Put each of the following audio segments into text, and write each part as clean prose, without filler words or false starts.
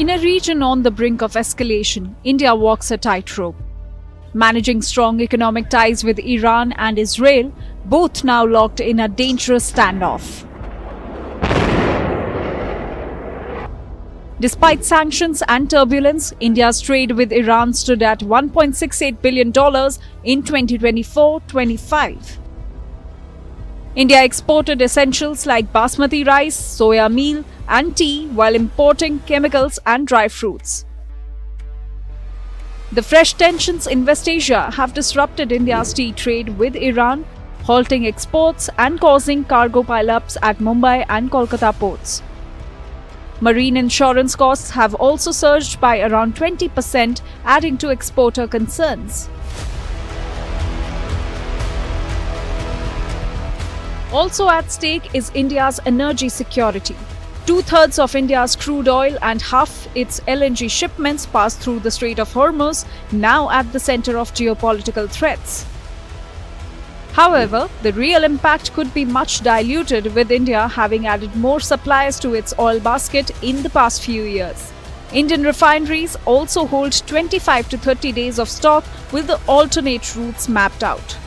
In a region on the brink of escalation, India walks a tightrope. Managing strong economic ties with Iran and Israel, both now locked in a dangerous standoff. Despite sanctions and turbulence, India's trade with Iran stood at $1.68 billion in 2024-25. India exported essentials like basmati rice, soya meal, and tea while importing chemicals and dry fruits. The fresh tensions in West Asia have disrupted India's tea trade with Iran, halting exports and causing cargo pileups at Mumbai and Kolkata ports. Marine insurance costs have also surged by around 20%, adding to exporter concerns. Also at stake is India's energy security. Two-thirds of India's crude oil and half its LNG shipments pass through the Strait of Hormuz, now at the center of geopolitical threats. However, the real impact could be much diluted, with India having added more supplies to its oil basket in the past few years. Indian refineries also hold 25 to 30 days of stock, with the alternate routes mapped out.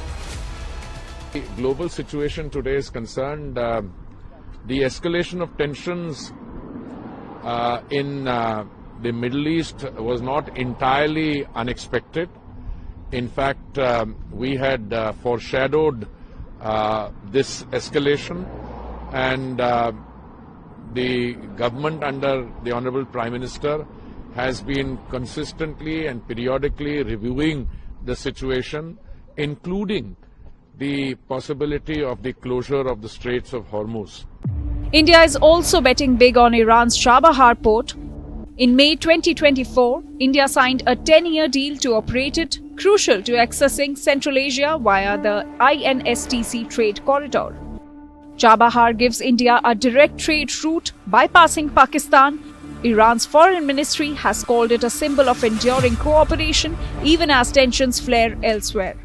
The global situation today is concerned. The escalation of tensions in the Middle East was not entirely unexpected. In fact, we had foreshadowed this escalation, and the government under the Honorable Prime Minister has been consistently and periodically reviewing the situation, including the possibility of the closure of the Straits of Hormuz. India is also betting big on Iran's Chabahar port. In May 2024, India signed a 10-year deal to operate it, crucial to accessing Central Asia via the INSTC trade corridor. Chabahar gives India a direct trade route bypassing Pakistan. Iran's foreign ministry has called it a symbol of enduring cooperation, even as tensions flare elsewhere.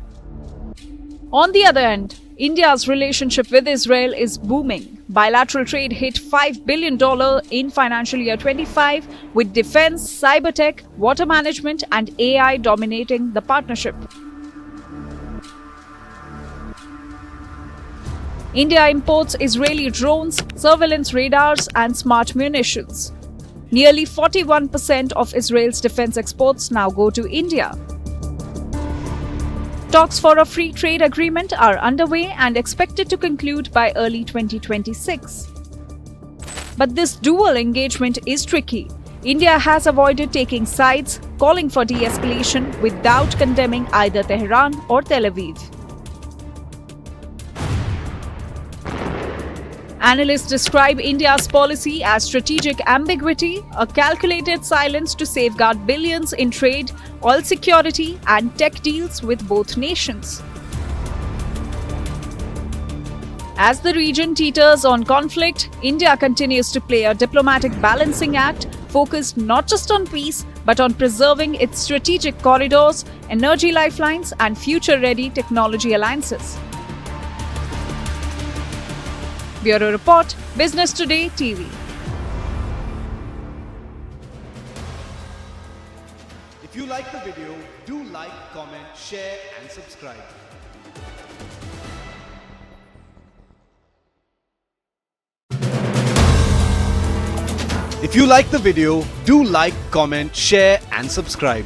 On the other hand, India's relationship with Israel is booming. Bilateral trade hit $5 billion in financial year 25, with defense, cybertech, water management, and AI dominating the partnership. India imports Israeli drones, surveillance radars, and smart munitions. Nearly 41% of Israel's defense exports now go to India. Talks for a free trade agreement are underway and expected to conclude by early 2026. But this dual engagement is tricky. India has avoided taking sides, calling for de-escalation without condemning either Tehran or Tel Aviv. Analysts describe India's policy as strategic ambiguity, a calculated silence to safeguard billions in trade, oil security, and tech deals with both nations. As the region teeters on conflict, India continues to play a diplomatic balancing act, focused not just on peace, but on preserving its strategic corridors, energy lifelines, and future-ready technology alliances. Bureau Report, Business Today TV. If you like the video, do like, comment, share and subscribe. If you like the video, do like, comment, share and subscribe.